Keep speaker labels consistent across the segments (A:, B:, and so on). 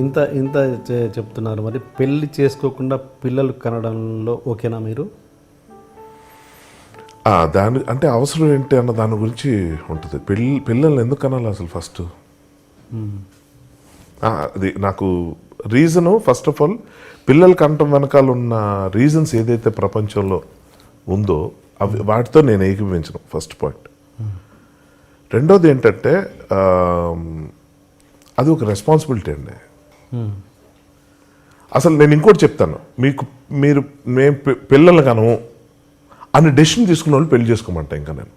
A: ఇంత ఇంత చెప్తున్నారు, మరి పెళ్ళి చేసుకోకుండా పిల్లలు కనడంలో ఓకేనా మీరు?
B: దాని అంటే అవసరం ఏంటి అన్న దాని గురించి ఉంటుంది. పిల్లల్ని ఎందుకు కనాలి అసలు ఫస్ట్? అది నాకు రీజను. ఫస్ట్ ఆఫ్ ఆల్ పిల్లలు కనటం వెనకాల ఉన్న రీజన్స్ ఏదైతే ప్రపంచంలో ఉందో అవి వాటితో నేను ఏకీభవించను, ఫస్ట్ పాయింట్. రెండోది ఏంటంటే అది ఒక రెస్పాన్సిబిలిటీ అండి. అసలు నేను ఇంకోటి చెప్తాను, మేము పిల్లలు కనము అని డెసిషన్ తీసుకున్న వాళ్ళు పెళ్లి చేసుకోమంటా. ఇంకా నేను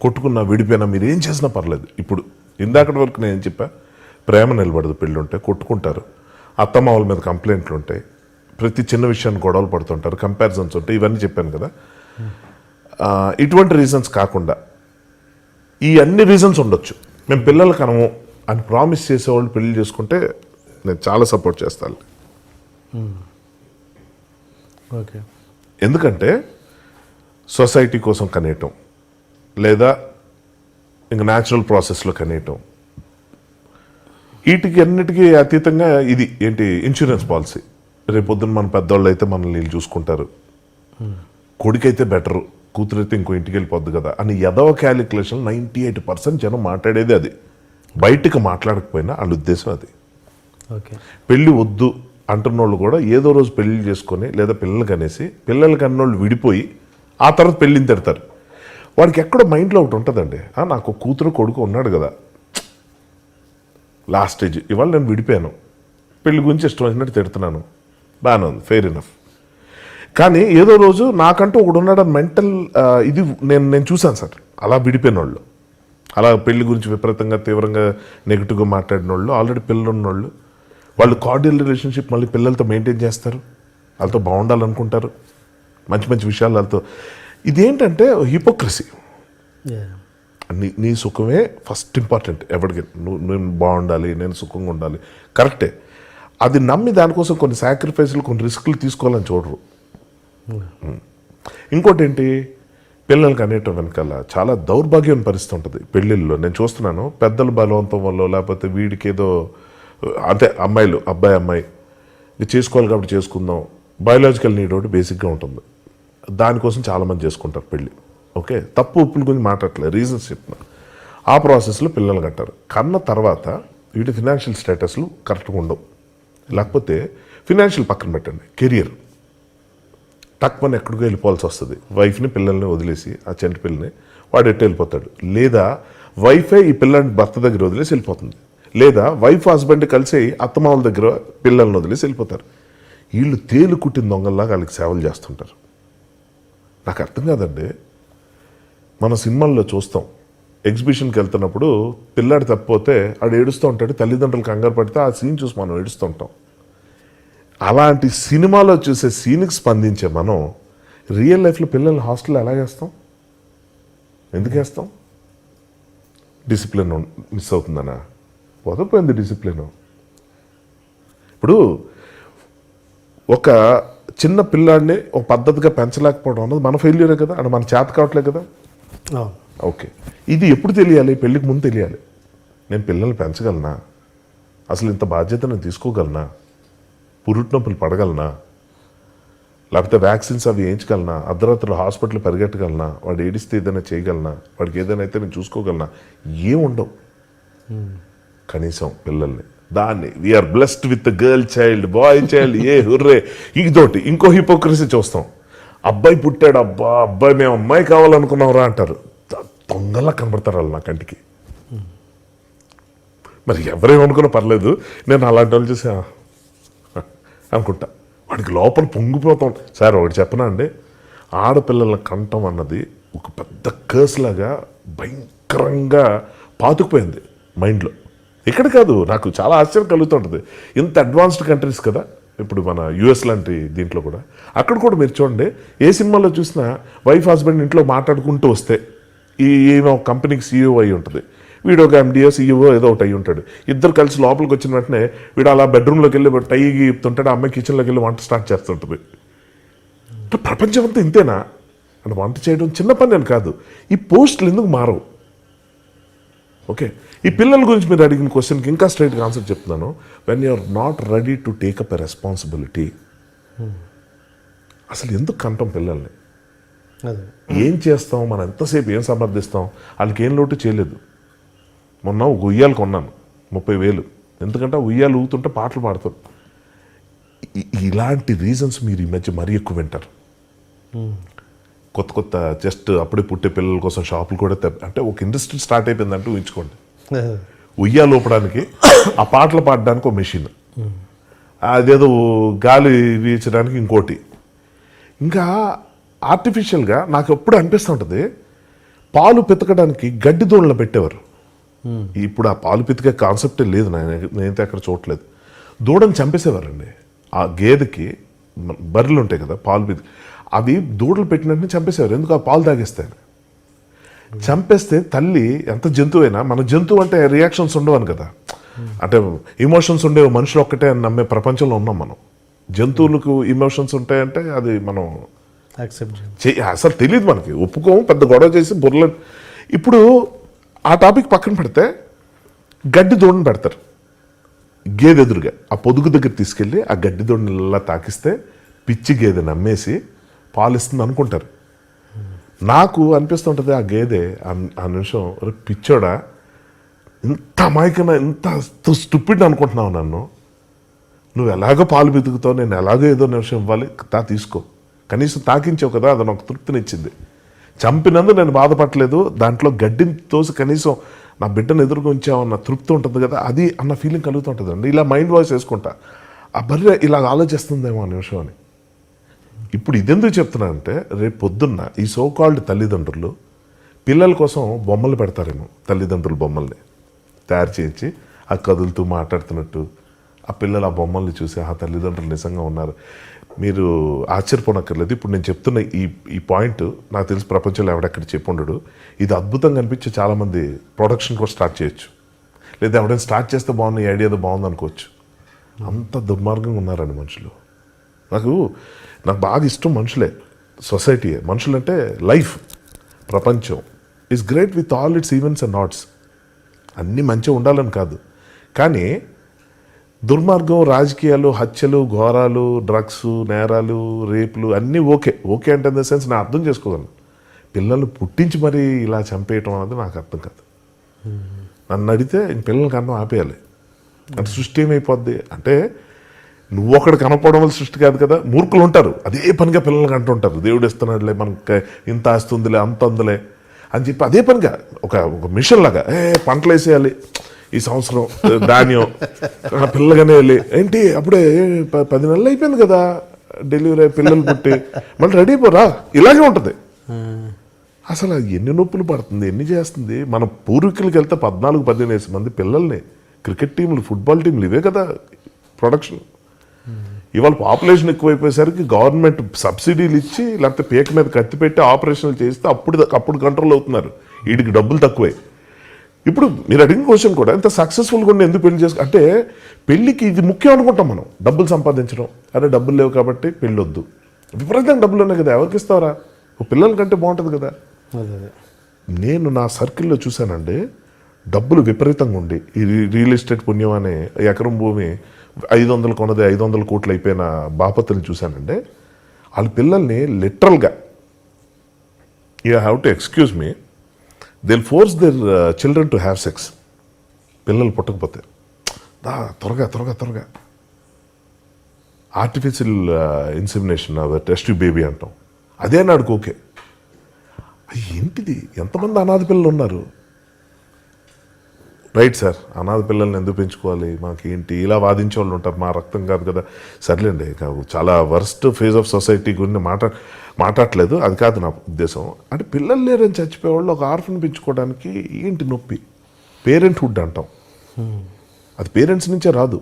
B: కొట్టుకున్నా విడిపోయినా మీరు ఏం చేసినా పర్లేదు. ఇప్పుడు ఇందాకటి వరకు నేను ఏం చెప్పా, ప్రేమ నిలబడదు, పెళ్ళి ఉంటే కొట్టుకుంటారు, అత్తమామల మీద కంప్లైంట్లు ఉంటాయి, ప్రతి చిన్న విషయాన్ని గొడవలు పడుతుంటారు, కంపారిజన్స్ ఉంటాయి, ఇవన్నీ చెప్పాను కదా. ఇటువంటి రీజన్స్ కాకుండా ఈ అన్ని రీజన్స్ ఉండొచ్చు. మేము పిల్లలు కనము అని ప్రామిస్ చేసేవాళ్ళు పెళ్లి చేసుకుంటే నేను చాలా సపోర్ట్ చేస్తాను.
A: ఓకే.
B: ఎందుకంటే సొసైటీ కోసం కనేయటం లేదా ఇంక న్యాచురల్ ప్రాసెస్లో కనేయటం, వీటికి అన్నిటికీ అతీతంగా ఇది ఏంటి, ఇన్సూరెన్స్ పాలసీ. రేపొద్దున మన పెద్దవాళ్ళు అయితే మనల్ని వీళ్ళు చూసుకుంటారు, కొడుకైతే బెటరు, కూతురైతే ఇంకో ఇంటికి వెళ్ళిపోద్ది కదా అని ఎదవ క్యాలిక్యులేషన్ 98% జనం మాట్లాడేది అది. బయటకు మాట్లాడకపోయినా వాళ్ళ ఉద్దేశం అది.
A: ఓకే.
B: పెళ్ళి వద్దు అంటున్నోళ్ళు కూడా ఏదో రోజు పెళ్లి చేసుకొని లేదా పిల్లలు కనేసి పిల్లలు కన్నోళ్ళు విడిపోయి ఆ తర్వాత పెళ్ళిని తిడతారు. వాడికి ఎక్కడో మైండ్లో ఒకటి ఉంటుందండి, నాకు కూతురు కొడుకు ఉన్నాడు కదా, లాస్ట్ స్టేజ్, ఇవాళ నేను విడిపోయాను, పెళ్లి గురించి ఇష్టం వచ్చినట్టు తిడుతున్నాను, బాగానే ఉంది, ఫెయిర్ ఇనఫ్. కానీ ఏదో రోజు నాకంటూ ఒకడు ఉన్నాడని మెంటల్ ఇది నేను చూశాను సార్. అలా విడిపోయిన వాళ్ళు, అలా పెళ్లి గురించి విపరీతంగా తీవ్రంగా నెగిటివ్గా మాట్లాడిన వాళ్ళు, ఆల్రెడీ పిల్లలు ఉన్నోళ్ళు, వాళ్ళు కార్డియల్ రిలేషన్షిప్ మళ్ళీ పిల్లలతో మెయింటైన్ చేస్తారు, వాళ్ళతో బాగుండాలనుకుంటారు, మంచి మంచి విషయాలు వాళ్ళతో. ఇదేంటంటే హిపోక్రసీ. నీ సుఖమే ఫస్ట్ ఇంపార్టెంట్ ఎవరికి, నేను బాగుండాలి, నేను సుఖంగా ఉండాలి, కరెక్టే. అది నమ్మి దానికోసం కొన్ని సాక్రిఫైస్లు, కొన్ని రిస్కులు తీసుకోవాలని చూడరు. ఇంకోటి ఏంటి, పిల్లలకి అనేయటం వెనకాల చాలా దౌర్భాగ్యమైన పరిస్థితి ఉంటుంది పెళ్ళిళ్ళలో. నేను చూస్తున్నాను, పెద్దల బలవంతం వల్ల లేకపోతే వీడికి ఏదో అంటే అమ్మాయిలు, అబ్బాయి అమ్మాయి చేసుకోవాలి కాబట్టి చేసుకుందాం, బయోలాజికల్ నీడ్ ఒకటి బేసిక్గా ఉంటుంది, దానికోసం చాలామంది చేసుకుంటారు పెళ్ళి. ఓకే, తప్పు ఉప్పుల గురించి మాట్లాడట్లేదు, రీజన్స్ చెప్తున్నా. ఆ ప్రాసెస్లో పిల్లలు కంటారు. కన్న తర్వాత వీటి ఫినాన్షియల్ స్టేటస్లు కరెక్ట్గా ఉండవు, లేకపోతే ఫినాన్షియల్ పక్కన పెట్టండి, కెరియర్ టక్మని ఎక్కడికో వెళ్ళిపోవాల్సి వస్తుంది. వైఫ్ని పిల్లల్ని వదిలేసి, ఆ చెంటి పిల్లని వాడు ఎట్టు వెళ్ళిపోతాడు, లేదా వైఫే ఈ పిల్లని భర్త దగ్గర వదిలేసి వెళ్ళిపోతుంది, లేదా వైఫ్ హస్బెండ్ కలిసి అత్తమామల దగ్గర పిల్లల్ని వదిలేసి వెళ్ళిపోతారు. వీళ్ళు తేలు కుట్టిన దొంగల్లాగా వాళ్ళకి సేవలు చేస్తుంటారు. నాకు అర్థం కాదండి. మన సినిమాల్లో చూస్తాం, ఎగ్జిబిషన్కి వెళ్తున్నప్పుడు పిల్లాడు తప్పిపోతే ఆడు ఏడుస్తూ ఉంటాడు, తల్లిదండ్రులు కంగారు పడితే ఆ సీన్ చూసి మనం ఏడుస్తూ ఉంటాం. అలాంటి సినిమాలో చూసే సీన్కి స్పందించే మనం రియల్ లైఫ్లో పిల్లల్ని హాస్టల్లో ఎలా వేస్తాం? ఎందుకు వేస్తాం? డిసిప్లిన్ మిస్ అవుతుందనా? వదపోయింది డిసిప్లిన్. ఇప్పుడు ఒక చిన్న పిల్లాడిని ఒక పద్ధతిగా పెంచలేకపోవడం అన్నది మన ఫెయిల్యూరే కదా, అంటే మన చేత కావట్లేదు కదా. ఓకే, ఇది ఎప్పుడు తెలియాలి? పెళ్ళికి ముందు తెలియాలి. నేను పిల్లల్ని పెంచగలనా, అసలు ఇంత బాధ్యత నేను తీసుకోగలనా, పురుటి నొప్పులు పడగలనా, లేకపోతే వ్యాక్సిన్స్ అవి వేయించగలనా, అర్ధరాత్రులు హాస్పిటల్ పరిగెట్టగలనా, వాడు ఏడిస్తే ఏదైనా చేయగలనా, వాడికి ఏదైనా అయితే నేను చూసుకోగలనా? ఏముండవు కనీసం పిల్లల్ని. దాన్ని we are blessed with girl child, boy child, ఏ హుర్రే. ఇదోటి. ఇంకో హిపోక్రసీ చూస్తాం, అబ్బాయి పుట్టాడు, అబ్బాయి మేము అమ్మాయి కావాలనుకున్నావురా అంటారు. దొంగలా కనబడతారు వాళ్ళు నా కంటికి. మరి ఎవరేమనుకున్నా పర్లేదు, నేను అలాంటి వాళ్ళు చూసా అనుకుంటా, వాడికి లోపల పొంగిపోతాం. సార్ ఒకటి చెప్పనా అండి, ఆడపిల్లల కంఠం అన్నది ఒక పెద్ద కర్స్ లాగా భయంకరంగా పాతుకుపోయింది మైండ్లో. ఇక్కడ కాదు, నాకు చాలా ఆశ్చర్యం కలుగుతుంటుంది. ఇంత అడ్వాన్స్డ్ కంట్రీస్ కదా, ఇప్పుడు మన యుఎస్ లాంటి దీంట్లో కూడా, అక్కడ కూడా మీరు చూడండి, ఏ సినిమాలో చూసినా వైఫ్ హస్బెండ్ ఇంట్లో మాట్లాడుకుంటూ వస్తే, ఈమె ఒక కంపెనీకి సీఈఓ అయి ఉంటుంది, వీడు ఒక ఎండిఓ సీఈఓ ఏదో ఒకటి అయ్యి ఉంటాడు. ఇద్దరు కలిసి లోపలికి వచ్చిన వెంటనే వీడు అలా బెడ్రూమ్లోకి వెళ్ళి టై గీపుతుంటాడు, అమ్మాయి కిచెన్లోకి వెళ్ళి వంట స్టార్ట్ చేస్తుంటుంది. ప్రపంచం అంతా ఇంతేనా అంటే వంట చేయడం చిన్న పని అని కాదు. ఈ పోస్టులు ఎందుకు మారవు? ఓకే, ఈ పిల్లల గురించి మీరు అడిగిన క్వశ్చన్కి ఇంకా స్ట్రైట్గా ఆన్సర్ చెప్తున్నాను. When you are not ready to take up a responsibility, అసలు ఎందుకు కంటాం పిల్లల్ని?
A: అదే
B: ఏం చేస్తాం మనం? ఎంతసేపు ఏం సమర్థిస్తాం? వాళ్ళకి ఏం లోటు చేయలేదు. మొన్న ఒక ఉయ్యాలు కొన్నాను 30,000, ఎందుకంటే ఆ ఉయ్యాలు ఊగుతుంటే పాటలు పాడతారు. ఇలాంటి రీజన్స్ మీరు ఈ మధ్య మరీ ఎక్కువ వింటారు. కొత్త కొత్త జస్ట్ అప్పుడే పుట్టే పిల్లల కోసం షాపులు కూడా అంటే ఒక ఇండస్ట్రీ స్టార్ట్ అయిపోయిందంటే ఊహించుకోండి. ఉయ్యాలు ఊపడానికి, ఆ పాటలు పాడడానికి ఒక మెషిన్, అదేదో గాలి వీచడానికి ఇంకోటి. ఇంకా ఆర్టిఫిషియల్గా నాకు ఎప్పుడు అనిపిస్తూ ఉంటుంది, పాలు పితకడానికి గడ్డి దూడలు పెట్టేవారు. ఇప్పుడు ఆ పాలు పితికే కాన్సెప్టే లేదు, నేనైతే అక్కడ చూడలేదు. దూడని చంపేసేవారండి. ఆ గేదెకి బర్రెలు ఉంటాయి కదా పాలు పితికి, అవి దూడలు పెట్టినట్టు చంపేసేవారు. ఎందుకు? ఆ పాలు తాగేస్తాయని. చంపేస్తే తల్లి ఎంత జంతువు అయినా, మన జంతువు అంటే రియాక్షన్స్ ఉండవని కదా, అంటే ఇమోషన్స్ ఉండేవి మనుషులు ఒక్కటే అని నమ్మే ప్రపంచంలో ఉన్నాం మనం. జంతువులకు ఇమోషన్స్ ఉంటాయంటే అది మనం అసలు తెలియదు మనకి, ఒప్పుకోము, పెద్ద గొడవ చేసి బుర్రలు. ఇప్పుడు ఆ టాపిక్ పక్కన పెడితే గడ్డి దూడని పెడతారు గేదె ఎదురుగా, ఆ పొదుగు దగ్గర తీసుకెళ్ళి ఆ గడ్డి దూడని ఇలా తాకిస్తే పిచ్చి గేదె నమ్మేసి పాలిస్తుంది అనుకుంటారు. నాకు అనిపిస్తుంటుంది ఆ గేదె ఆ నిమిషం, పిచ్చోడా, ఇంత అమాయకన, ఇంత స్టూపిడ్ అనుకుంటున్నావు నన్ను, నువ్వు ఎలాగో పాలు పితుకుతావు, నేను ఎలాగో ఏదో నిమిషం ఇవ్వాలి, తీసుకో, కనీసం తాకించావు కదా, అది నాకు తృప్తినిచ్చింది. చంపినందు నేను బాధపడలేదు, దాంట్లో గడ్డిని తోసి కనీసం నా బిడ్డను ఎదురుగా ఉంచామన్న తృప్తి ఉంటుంది కదా, అది అన్న ఫీలింగ్ కలుగుతుంటుంది అండి. ఇలా మైండ్ వాయిస్ వేసుకుంటా, ఆ బర్రె ఇలా ఆలోచిస్తుందేమో ఆ నిమిషం అని. ఇప్పుడు ఇదెందుకు చెప్తున్నానంటే, రేపు పొద్దున్న ఈ సోకాల్డ్ తల్లిదండ్రులు పిల్లల కోసం బొమ్మలు పెడతారేమో, తల్లిదండ్రుల బొమ్మల్ని తయారు చేయించి ఆ కదులుతూ మాట్లాడుతున్నట్టు, ఆ పిల్లలు ఆ బొమ్మల్ని చూసి ఆ తల్లిదండ్రులు నిజంగా ఉన్నారు. మీరు ఆశ్చర్యపోనక్కర్లేదు. ఇప్పుడు నేను చెప్తున్న ఈ పాయింట్ నాకు తెలిసి ప్రపంచంలో ఎవడెక్కడ చెప్పుండడు. ఇది అద్భుతంగా అనిపించి చాలామంది ప్రొడక్షన్ కూడా స్టార్ట్ చేయొచ్చు, లేదా ఎవడైనా స్టార్ట్ చేస్తే బాగుంది, ఈ ఐడియా బాగుంది అనుకోవచ్చు. అంత దుర్మార్గంగా ఉన్నారండి మనుషులు. నాకు బాగా ఇష్టం మనుషులే, సొసైటీ, మనుషులంటే లైఫ్, ప్రపంచం is great with all its events and knots. అన్నీ మంచిగా ఉండాలని కాదు, కానీ దుర్మార్గం, రాజకీయాలు, హత్యలు, ఘోరాలు, డ్రగ్స్, నేరాలు, రేపులు అన్నీ ఓకే అంటే ఇన్ ద సెన్స్ నేను అర్థం చేసుకోగలను. పిల్లలు పుట్టించి మరీ ఇలా చంపేయటం అనేది నాకు అర్థం కాదు. నన్ను అడిగితే పిల్లలకి అన్నం ఆపేయాలి అంటే సృష్టి ఏమైపోద్ది అంటే, నువ్వు ఒకటి కనపడడం వల్ల సృష్టి కాదు కదా. మూర్ఖులు ఉంటారు, అదే పనిగా పిల్లలకి అంటుంటారు, దేవుడు ఇస్తున్నాడులే మనకి, ఇంత ఆస్తుందిలే, అంత ఉందిలే అని చెప్పి అదే పనిగా ఒక మిషన్ లాగా పంటలు వేసేయాలి ఈ సంవత్సరం ధాన్యం, పిల్లగానే వెళ్ళి ఏంటి అప్పుడే 10 నెలలు అయిపోయింది కదా డెలివరీ, పిల్లలు పుట్టి మళ్ళీ రెడీ అయిపోరా, ఇలాగే ఉంటుంది. అసలు ఎన్ని నొప్పులు పడుతుంది, ఎన్ని చేస్తుంది. మన పూర్వీకులకి వెళ్తే 14-15 మంది పిల్లల్ని, క్రికెట్ టీంలు, ఫుట్బాల్ టీంలు, ఇవే కదా ప్రొడక్షన్. ఇవాళ పాపులేషన్ ఎక్కువైపోయేసరికి గవర్నమెంట్ సబ్సిడీలు ఇచ్చి, లేకపోతే పీక మీద కత్తి పెట్టి ఆపరేషన్లు చేస్తే అప్పుడు కంట్రోల్ అవుతున్నారు. వీడికి డబ్బులు తక్కువే. ఇప్పుడు మీరు అడిగిన క్వశ్చన్ కూడా ఇంత సక్సెస్ఫుల్గా ఉండి ఎందుకు పెళ్లి చేసుకో అంటే, పెళ్ళికి ఇది ముఖ్యం అనుకుంటాం మనం, డబ్బులు సంపాదించడం. అరే డబ్బులు లేవు కాబట్టి పెళ్ళి వద్దు, విపరీతంగా డబ్బులు ఉన్నాయి కదా, ఎవరికి ఇస్తావరా, పిల్లల కంటే బాగుంటుంది కదా. నేను నా సర్కిల్లో చూశానండి, డబ్బులు విపరీతంగా ఉండి, ఈ రియల్ ఎస్టేట్ పుణ్యం అనే ఎకరం భూమి 500 కొన్నది 500 కోట్లు అయిపోయిన బాపతులు చూశానండి. వాళ్ళ పిల్లల్ని లిటరల్గా, you have to excuse me, they'll force their children to have sex. పిల్లలు పుట్టకపోతే త్వరగా ఆర్టిఫిషియల్ ఇన్సెమినేషన్, టెస్ట్ బేబీ అంటాం, అదే నాడుకు ఓకే. ఏంటిది, ఎంతమంది అనాథ పిల్లలు ఉన్నారు. రైట్ సార్, అనాథ పిల్లల్ని ఎందుకు పెంచుకోవాలి, మాకేంటి, ఇలా వాదించే వాళ్ళు ఉంటారు. మా రక్తం కాదు కదా. సర్లేండి, చాలా వర్స్ట్ ఫేజ్ ఆఫ్ సొసైటీ గురించి మాట్లాడలేదు, అది కాదు నా ఉద్దేశం. అంటే పిల్లలు లేరని చచ్చిపోయేవాళ్ళు ఒక ఆర్ఫన్ పెంచుకోవడానికి ఏంటి నొప్పి. పేరెంట్హుడ్ అంటాం, అది పేరెంట్స్ నుంచే రాదు.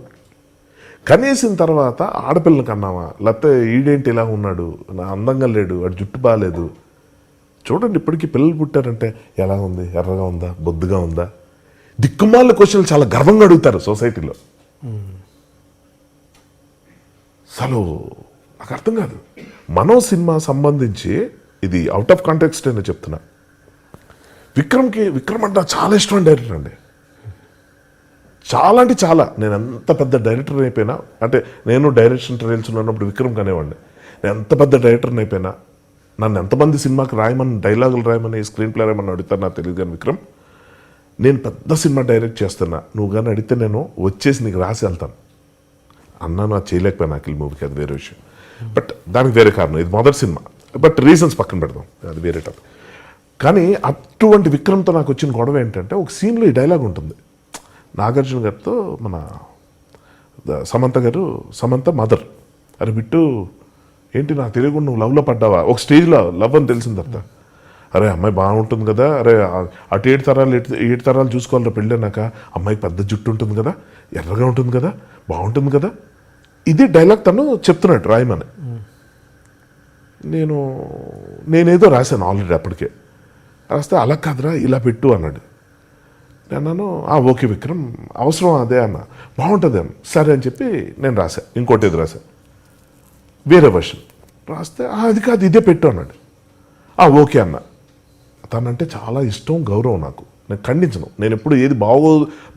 B: కనేసిన తర్వాత ఆడపిల్లని కన్నావా, లేకపోతే ఈడేంటి ఇలా ఉన్నాడు, నా అందంగా లేడు, వాడు జుట్టు బాగాలేదు. చూడండి, ఇప్పటికీ పిల్లలు పుట్టారంటే ఎలా ఉంది, ఎర్రగా ఉందా, బొద్దుగా ఉందా, దిక్కుమాల క్వశ్చన్లు చాలా గర్వంగా అడుగుతారు సొసైటీలో. అసలు నాకు అర్థం కాదు. మనో సినిమా సంబంధించి, ఇది అవుట్ ఆఫ్ కాంటెక్స్ట్ అని చెప్తున్నా, విక్రమ్ అంటే నాకు చాలా ఇష్టమైన డైరెక్టర్ అండి. చాలా అంటే చాలా. నేను ఎంత పెద్ద డైరెక్టర్ అయిపోయినా, అంటే నేను డైరెక్షన్ ట్రయల్స్లో ఉన్నప్పుడు విక్రమ్ కనేవాడిని, నేను ఎంత పెద్ద డైరెక్టర్ని అయిపోయినా నన్ను ఎంతమంది సినిమాకి రాయమని, డైలాగులు రాయమని, స్క్రీన్ ప్లే రాయమని అడుగుతారు నాకు తెలియదు. కానీ విక్రమ్, నేను పెద్ద సినిమా డైరెక్ట్ చేస్తున్నా, నువ్వు కానీ అడిగితే నేను వచ్చేసి నీకు రాసి వెళ్తాను అన్నాను. అది చేయలేకపోయాను అఖిల్ మూవీకి, అది వేరే విషయం. బట్ దానికి వేరే కారణం, ఇది మొదటి సినిమా. బట్ రీజన్స్ పక్కన పెడదాం, అది వేరే టాపిక్. కానీ అటువంటి విక్రమ్తో నాకు వచ్చిన గొడవ ఏంటంటే, ఒక సీన్లో ఈ డైలాగ్ ఉంటుంది నాగార్జున గారితో మన సమంత మదర్, అరే బిట్టు ఏంటి నాకు తెలియకుండా నువ్వు లవ్లో పడ్డావా, ఒక స్టేజ్లో లవ్ అని తెలిసిన తర్వాత, అరే అమ్మాయి బాగుంటుంది కదా, అరే అటు 7 తరాలు చూసుకోవాలి పెళ్ళాక, అమ్మాయికి పెద్ద జుట్టు ఉంటుంది కదా, ఎర్రగా ఉంటుంది కదా, బాగుంటుంది కదా. ఇది డైలాగ్ తను చెప్తున్నాడు రాయమని. నేనేదో రాశాను ఆల్రెడీ అప్పటికే. రాస్తే అలా కాదురా ఇలా పెట్టు అన్నాడు. నేను అన్నాను ఓకే విక్రమ్, అవసరం అదే అన్న, బాగుంటుంది అన్న, సరే అని చెప్పి నేను రాశా. ఇంకోటి ఏది రాశా, వేరే వర్షన్ రాస్తే అది కాదు ఇదే పెట్టు అన్నాడు. ఓకే అన్న. తనంటే చాలా ఇష్టం, గౌరవం నాకు. నేను ఖండించను, నేను ఎప్పుడు ఏది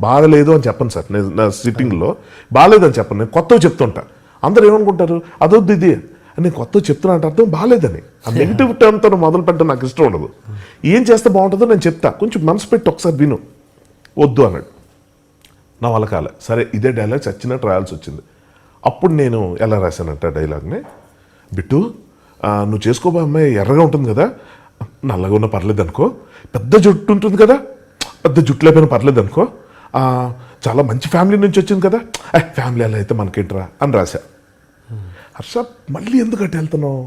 B: బాగలేదు అని చెప్పను సార్. నేను నా సిట్టింగ్లో బాగాలేదని చెప్పను, నేను కొత్తవి చెప్తుంటా. అందరు ఏమనుకుంటారు అదొద్దు ఇది అని, నేను కొత్తవి చెప్తున్నా అంటే అర్థం బాగాలేదని. ఆ నెగిటివ్ టర్మ్తో మొదలు పెట్టడం నాకు ఇష్టం ఉండదు. ఏం చేస్తే బాగుంటుందో నేను చెప్తా, కొంచెం మనసు పెట్టి ఒకసారి విను, వద్దు అన్నాడు. నా వల్ల కాలే. సరే ఇదే డైలాగ్ చచ్చినట్టు రాయాల్సి వచ్చింది. అప్పుడు నేను ఎలా రాశానంటే డైలాగ్ని, బిట్టు నువ్వు చేసుకోబో అమ్మాయి ఎర్రగా ఉంటుంది కదా, నల్లగా ఉన్న పర్లేదు అనుకో, పెద్ద జుట్టు ఉంటుంది కదా, పెద్ద జుట్టు లేకపోయినా పర్లేదు అనుకో, చాలా మంచి ఫ్యామిలీ నుంచి వచ్చింది కదా, ఫ్యామిలీ అలా అయితే మనకేంట్రా అని రాశా. హర్ష మళ్ళీ ఎందుకు అట్టు వెళ్తున్నావు,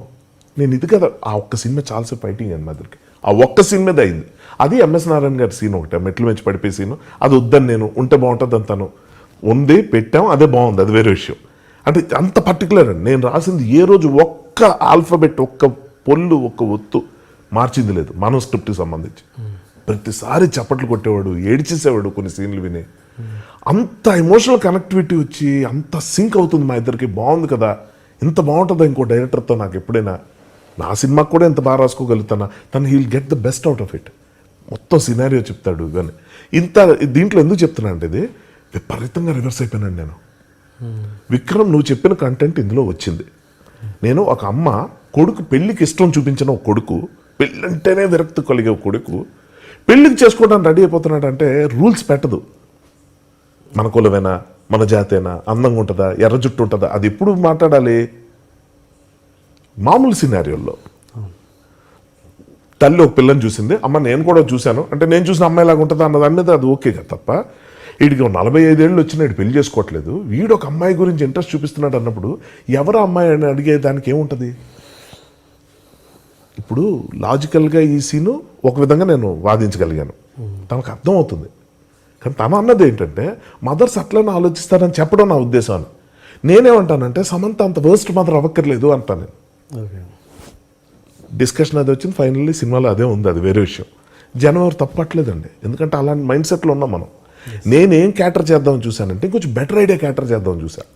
B: నేను ఇది కదా. ఆ ఒక్క సీన్ మీద చాలాసేపు ఫైటింగ్ అండి మధ్యకి, ఆ ఒక్క సీన్ మీద అయింది. అది ఎంఎస్ నారాయణ గారి సీన్ ఒకటి, మెట్లు మెచ్చి పడిపోయే సీను, అది వద్దని నేను ఉంటే బాగుంటుంది అంతాను ఉంది, పెట్టాం, అదే బాగుంది, అది వేరే విషయం. అంటే అంత పర్టికులర్ అండి. నేను రాసింది ఏ రోజు ఒక్క ఆల్ఫాబెట్, ఒక్క పొల్లు, ఒక్క ఒత్తు మార్చింది లేదు మనో స్క్రిప్ట్కి సంబంధించి. ప్రతిసారి చప్పట్లు కొట్టేవాడు, ఏడ్చేసేవాడు కొన్ని సీన్లు విని. అంత ఎమోషనల్ కనెక్టివిటీ వచ్చి అంత సింక్ అవుతుంది మా ఇద్దరికి. బాగుంది కదా, ఇంత బాగుంటుందా ఇంకో డైరెక్టర్తో నాకు ఎప్పుడైనా. నా సినిమాకి కూడా ఎంత బాగా రాసుకోగలుగుతానా, తను heal get the best out of it. మొత్తం సినారియో చెప్తాడు. కానీ ఇంత దీంట్లో ఎందుకు చెప్తున్నా అంటే, ఇది విపరీతంగా రివర్స్ అయిపోయినాను నేను. విక్రమ్ నువ్వు చెప్పిన కంటెంట్ ఇందులో వచ్చింది. నేను ఒక అమ్మ కొడుకు పెళ్ళికి ఇష్టం చూపించిన ఒక కొడుకు, పెళ్ళంటేనే విరక్తి కలిగే ఒక కొడుకు పెళ్ళికి చేసుకోవడానికి రెడీ అయిపోతున్నాడు అంటే రూల్స్ పెట్టదు. మన కులమేనా, మన జాతేనా, అందంగా ఉంటుందా, ఎర్ర జుట్టు ఉంటుందా, అది ఎప్పుడు మాట్లాడాలి మామూలు సినారియోల్లో. తల్లి ఒక పిల్లని చూసింది, అమ్మ నేను కూడా చూశాను అంటే నేను చూసిన అమ్మాయిలాగా ఉంటుందా అన్నది అనేది అది ఓకే కదా. తప్ప వీడికి 45 ఏళ్ళు వచ్చిన వీడు పెళ్లి చేసుకోవట్లేదు, వీడు ఒక అమ్మాయి గురించి ఇంట్రెస్ట్ చూపిస్తున్నాడు అన్నప్పుడు ఎవరు అమ్మాయి అని అడిగే దానికి ఏముంటుంది. ఇప్పుడు లాజికల్గా ఈ సీను ఒక విధంగా నేను వాదించగలిగాను, తనకు అర్థం అవుతుంది. కానీ తను అన్నది ఏంటంటే మదర్స్ అట్లనే ఆలోచిస్తారని చెప్పడం నా ఉద్దేశం అని. నేనేమంటానంటే సమంత అంత వర్స్ట్ మదర్ అవ్వక్కర్లేదు అంటాను నేను. డిస్కషన్ అది వచ్చింది, ఫైనల్లీ సినిమాలో అదే ఉంది, అది వేరే విషయం. జనవరి తప్పట్లేదండి, ఎందుకంటే అలాంటి మైండ్ సెట్లో ఉన్నాం మనం. నేనేం క్యాటర్ చేద్దామని చూశానంటే ఇంకొంచెం బెటర్ ఐడియా క్యాటర్ చేద్దామని చూశాను.